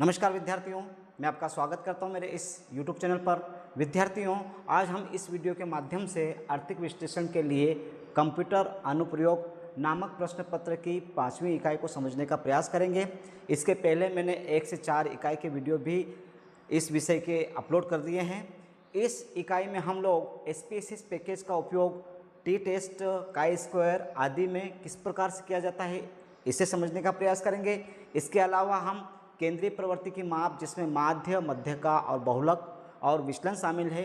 नमस्कार विद्यार्थियों, मैं आपका स्वागत करता हूं मेरे इस YouTube चैनल पर। विद्यार्थियों, आज हम इस वीडियो के माध्यम से आर्थिक विश्लेषण के लिए कंप्यूटर अनुप्रयोग नामक प्रश्न पत्र की 5वीं इकाई को समझने का प्रयास करेंगे। इसके पहले मैंने 1 से 4 इकाई के वीडियो भी इस विषय के अपलोड कर दिए हैं। इस इकाई में हम लोग SPSS पैकेज का उपयोग टी टेस्ट, काई स्क्वायर आदि में किस प्रकार से किया जाता है इसे समझने का प्रयास करेंगे। इसके अलावा हम केंद्रीय प्रवृत्ति की माप, जिसमें माध्य, मध्यका और बहुलक और विचलन शामिल है,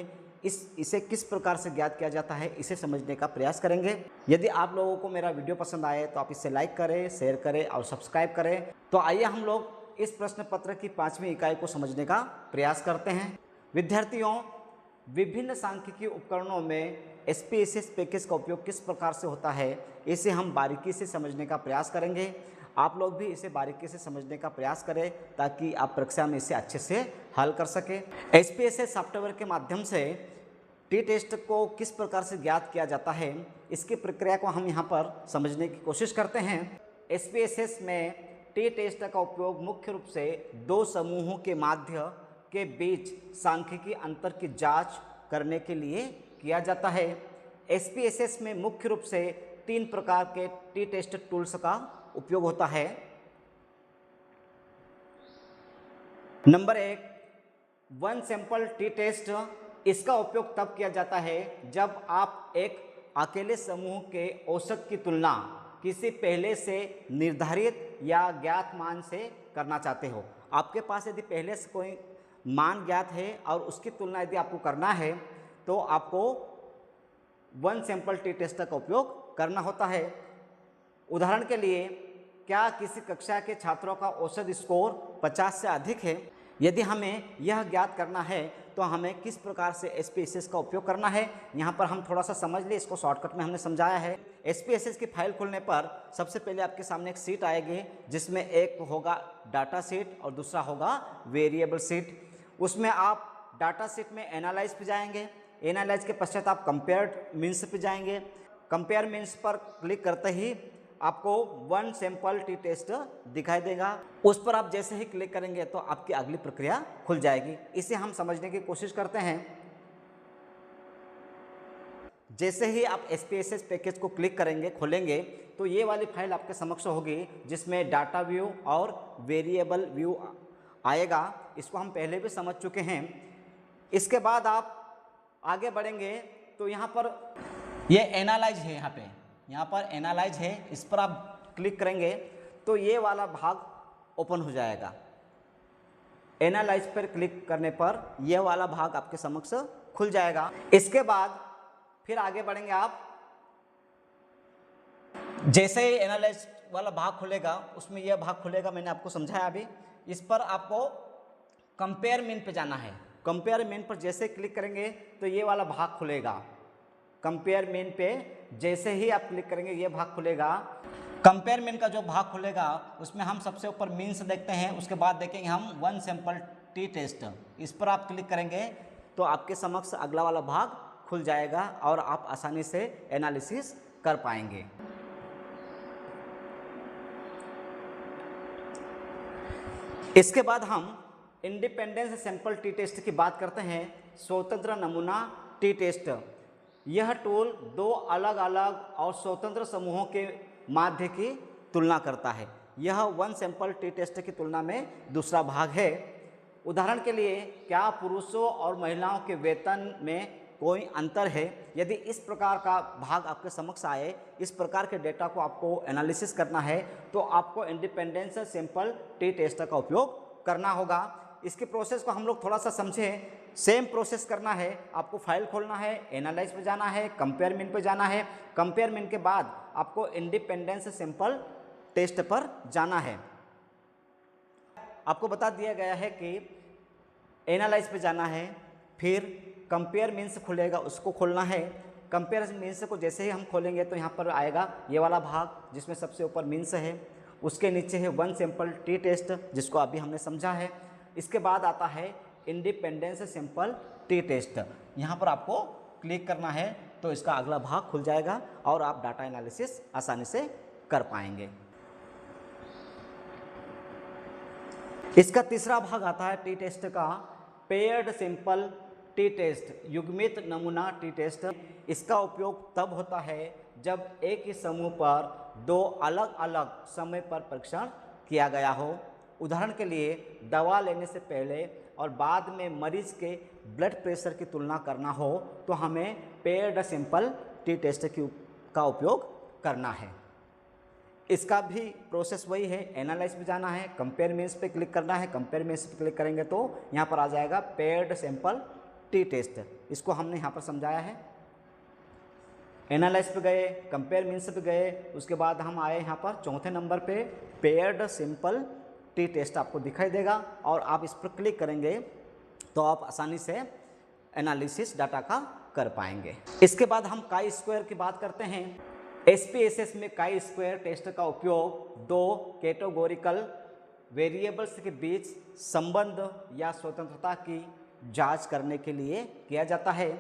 इसे किस प्रकार से ज्ञात किया जाता है इसे समझने का प्रयास करेंगे। यदि आप लोगों को मेरा वीडियो पसंद आए तो आप इसे लाइक करें, शेयर करें और सब्सक्राइब करें। तो आइए हम लोग इस प्रश्न पत्र की 5वीं इकाई को समझने का प्रयास करते हैं। विद्यार्थियों, विभिन्न सांख्यिकीय उपकरणों में SPSS पैकेज का उपयोग किस प्रकार से होता है इसे हम बारीकी से समझने का प्रयास करेंगे। आप लोग भी इसे बारीकी से समझने का प्रयास करें ताकि आप परीक्षा में इसे अच्छे से हल कर सकें। SPSS सॉफ्टवेयर के माध्यम से टी टेस्ट को किस प्रकार से ज्ञात किया जाता है इसकी प्रक्रिया को हम यहाँ पर समझने की कोशिश करते हैं। SPSS में टी टेस्ट का उपयोग मुख्य रूप से 2 समूहों के माध्य के बीच सांख्यिकीय अंतर की जांच करने के लिए किया जाता है। SPSS में मुख्य रूप से 3 प्रकार के टी टेस्ट टूल्स का उपयोग होता है। Number 1, one sample T test. इसका उपयोग तब किया जाता है जब आप एक अकेले समूह के औसत की तुलना किसी पहले से निर्धारित या ज्ञात मान से करना चाहते हो। आपके पास यदि पहले से कोई मान ज्ञात है और उसकी तुलना यदि आपको करना है तो आपको वन सैंपल टी टेस्ट का उपयोग करना होता है। उदाहरण के लिए, क्या किसी कक्षा के छात्रों का औसत स्कोर 50 से अधिक है? यदि हमें यह ज्ञात करना है तो हमें किस प्रकार से SPSS का उपयोग करना है, यहाँ पर हम थोड़ा सा समझ लें। इसको शॉर्टकट में हमने समझाया है। SPSS की फाइल खोलने पर सबसे पहले आपके सामने एक सीट आएगी जिसमें एक होगा डाटा सीट और दूसरा होगा वेरिएबल सीट। उसमें आप डाटा सीट में एनालाइज पे जाएंगे। एनालाइज के पश्चात आप कंपेयर मीन्स पे जाएंगे। कंपेयर मीन्स पर क्लिक करते ही आपको वन सैंपल टी टेस्ट दिखाई देगा। उस पर आप जैसे ही क्लिक करेंगे तो आपकी अगली प्रक्रिया खुल जाएगी। इसे हम समझने की कोशिश करते हैं। जैसे ही आप SPSS पैकेज को क्लिक करेंगे, खोलेंगे, तो ये वाली फाइल आपके समक्ष होगी जिसमें डाटा व्यू और वेरिएबल व्यू आएगा। इसको हम पहले भी समझ चुके हैं। इसके बाद आप आगे बढ़ेंगे तो यहाँ पर ये एनालाइज है, यहाँ पर एनालाइज है। इस पर आप क्लिक करेंगे तो ये वाला भाग ओपन हो जाएगा। एनालाइज पर क्लिक करने पर यह वाला भाग आपके समक्ष खुल जाएगा। इसके बाद फिर आगे बढ़ेंगे आप। जैसे ही एनालाइज वाला भाग खुलेगा उसमें यह भाग खुलेगा, मैंने आपको समझाया अभी। इस पर आपको कंपेयर मीन पे जाना है। कंपेयर मीन पर जैसे क्लिक करेंगे तो ये वाला भाग खुलेगा। कंपेयर मीन पे जैसे ही आप क्लिक करेंगे ये भाग खुलेगा। कंपेयर मीन का जो भाग खुलेगा उसमें हम सबसे ऊपर मीन्स देखते हैं, उसके बाद देखेंगे हम वन सैंपल टी टेस्ट। इस पर आप क्लिक करेंगे तो आपके समक्ष अगला वाला भाग खुल जाएगा और आप आसानी से एनालिसिस कर पाएंगे। इसके बाद हम इंडिपेंडेंस सैंपल टी टेस्ट की बात करते हैं। स्वतंत्र नमूना टी टेस्ट। यह टूल 2 अलग अलग और स्वतंत्र समूहों के माध्य की तुलना करता है। यह वन सैंपल टी टेस्ट की तुलना में दूसरा भाग है। उदाहरण के लिए, क्या पुरुषों और महिलाओं के वेतन में कोई अंतर है? यदि इस प्रकार का भाग आपके समक्ष आए, इस प्रकार के डेटा को आपको एनालिसिस करना है तो आपको इंडिपेंडेंस सैंपल टी टेस्ट का उपयोग करना होगा। इसके प्रोसेस को हम लोग थोड़ा सा समझें। सेम प्रोसेस करना है। आपको फाइल खोलना है, एनालाइज पे जाना है, कंपेयर मीन पे जाना है। कंपेयर मीन के बाद आपको इंडिपेंडेंस सैंपल टेस्ट पर जाना है। आपको बता दिया गया है कि एनालाइज पे जाना है, फिर कंपेयर मीन्स खुलेगा, उसको खोलना है। कंपेयर मीन्स को जैसे ही हम खोलेंगे तो यहाँ पर आएगा ये वाला भाग जिसमें सबसे ऊपर मीन्स है, उसके नीचे है वन सैंपल टी टेस्ट जिसको अभी हमने समझा है। इसके बाद आता है इंडिपेंडेंस सैंपल टी टेस्ट। यहाँ पर आपको क्लिक करना है तो इसका अगला भाग खुल जाएगा और आप डाटा एनालिसिस आसानी से कर पाएंगे। इसका तीसरा भाग आता है टी टेस्ट का, पेयर्ड सिंपल टी टेस्ट, युग्मित नमूना टी टेस्ट। इसका उपयोग तब होता है जब एक ही समूह पर दो अलग अलग समय पर परीक्षण किया गया हो। उदाहरण के लिए दवा लेने से पहले और बाद में मरीज के ब्लड प्रेशर की तुलना करना हो तो हमें पेयर्ड सिंपल टी टेस्ट का उपयोग करना है। इसका भी प्रोसेस वही है, एनालाइज पे जाना है, कंपेयर मीन्स पे क्लिक करना है। कंपेयर मीन्स पे क्लिक करेंगे तो यहाँ पर आ जाएगा पेयर्ड सिंपल टी टेस्ट। इसको हमने यहाँ पर समझाया है। एनालाइज पे गए, कंपेयर मीन्स पे गए, उसके बाद हम आए यहाँ पर चौथे नंबर पे पेयर्ड सिंपल टी टेस्ट आपको दिखाई देगा और आप इस पर क्लिक करेंगे तो आप आसानी से एनालिसिस डाटा का कर पाएंगे। इसके बाद हम काई स्क्वायर की बात करते हैं। SPSS में काई स्क्वायर टेस्ट का उपयोग दो कैटेगोरिकल वेरिएबल्स के बीच संबंध या स्वतंत्रता की जांच करने के लिए किया जाता है।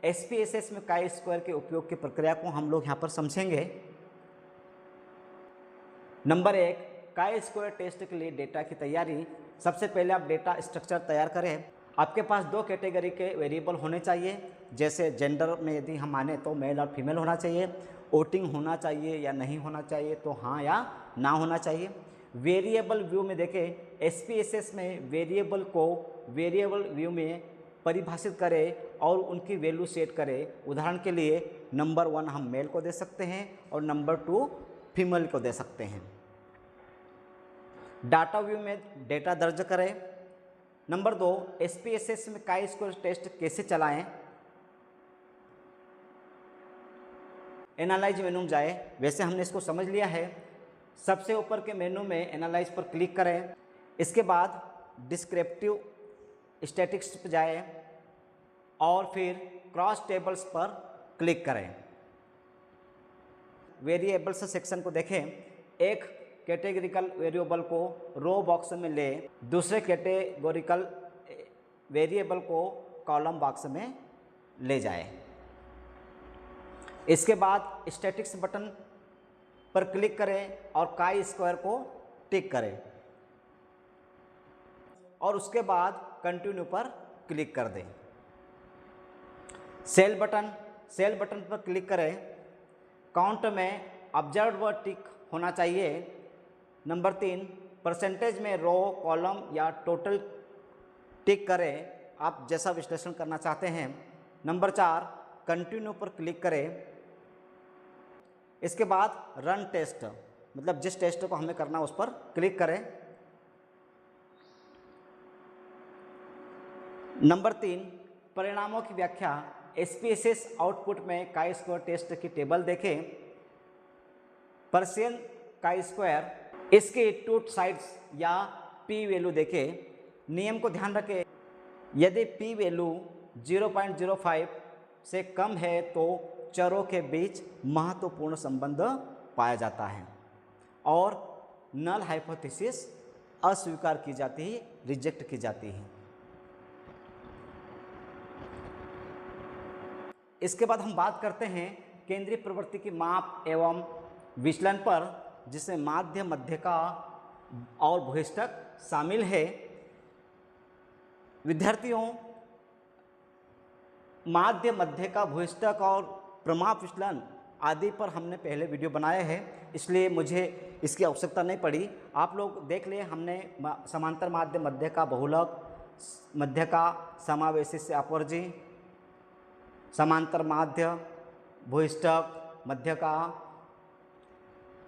SPSS में काई स्क्वायर के उपयोग की प्रक्रिया को हम लोग यहाँ पर समझेंगे। नंबर 1, काई स्क्वायर टेस्ट के लिए डेटा की तैयारी। सबसे पहले आप डेटा स्ट्रक्चर तैयार करें। आपके पास दो कैटेगरी के वेरिएबल होने चाहिए, जैसे जेंडर में यदि हम माने तो मेल और फीमेल होना चाहिए, वोटिंग होना चाहिए या नहीं होना चाहिए तो हाँ या ना होना चाहिए। वेरिएबल व्यू में देखें, SPSS में वेरिएबल को वेरिएबल व्यू में परिभाषित करें और उनकी वैल्यू सेट करें। उदाहरण के लिए नंबर 1 हम मेल को दे सकते हैं और नंबर 2 फीमेल को दे सकते हैं। डाटा व्यू में डेटा दर्ज करें। नंबर 2, SPSS में काई स्क्वायर टेस्ट कैसे चलाएं। एनालाइज मेनू में जाए, वैसे हमने इसको समझ लिया है। सबसे ऊपर के मेनू में एनालाइज पर क्लिक करें। इसके बाद डिस्क्रिप्टिव स्टैटिस्टिक्स पर जाए और फिर क्रॉस टेबल्स पर क्लिक करें। वेरिएबल्स सेक्शन को देखें। एक कैटेगरिकल वेरिएबल को रो बॉक्स में ले, दूसरे कैटेगोरिकल वेरिएबल को कॉलम बॉक्स में ले जाए। इसके बाद स्टैटिक्स बटन पर क्लिक करें और काई स्क्वायर को टिक करें और उसके बाद कंटिन्यू पर क्लिक कर दें। सेल बटन पर क्लिक करें। काउंट में ऑब्जर्व टिक होना चाहिए। नंबर 3, परसेंटेज में रो, कॉलम या टोटल टिक करें, आप जैसा विश्लेषण करना चाहते हैं। नंबर 4, कंटिन्यू पर क्लिक करें। इसके बाद रन टेस्ट, मतलब जिस टेस्ट को हमें करना उस पर क्लिक करें। नंबर 3, परिणामों की व्याख्या। SPSS आउटपुट में काई स्क्वायर टेस्ट की टेबल देखें। पर्शियन काई स्क्वायर, इसके टू साइड्स या P वैल्यू देखें। नियम को ध्यान रखें, यदि P वैल्यू 0.05 से कम है तो चरों के बीच महत्वपूर्ण संबंध पाया जाता है और नल हाइपोथेसिस अस्वीकार की जाती है, रिजेक्ट की जाती है। इसके बाद हम बात करते हैं केंद्रीय प्रवृत्ति की माप एवं विचलन पर, जिसमें माध्य, मध्यका और भूयिष्ठक शामिल है। विद्यार्थियों, माध्य, मध्यका, भूयिष्ठक और प्रमाप विचलन आदि पर हमने पहले वीडियो बनाए हैं, इसलिए मुझे इसकी आवश्यकता नहीं पड़ी। आप लोग देख लिए, हमने समांतर माध्य, मध्यका, बहुलक, मध्यका, समावेशी से अपवर्जी, समांतर माध्य, भूयिष्ठक, मध्यका,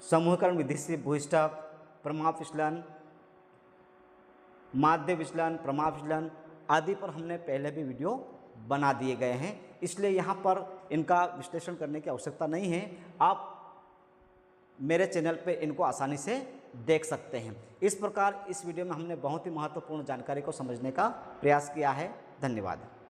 समूहीकरण विधि से भूयिष्ठक, प्रमाप विचलन, माध्य विचलन, प्रमाप विचलन आदि पर हमने पहले भी वीडियो बना दिए गए हैं, इसलिए यहाँ पर इनका विश्लेषण करने की आवश्यकता नहीं है। आप मेरे चैनल पे इनको आसानी से देख सकते हैं। इस प्रकार इस वीडियो में हमने बहुत ही महत्वपूर्ण जानकारी को समझने का प्रयास किया है। धन्यवाद।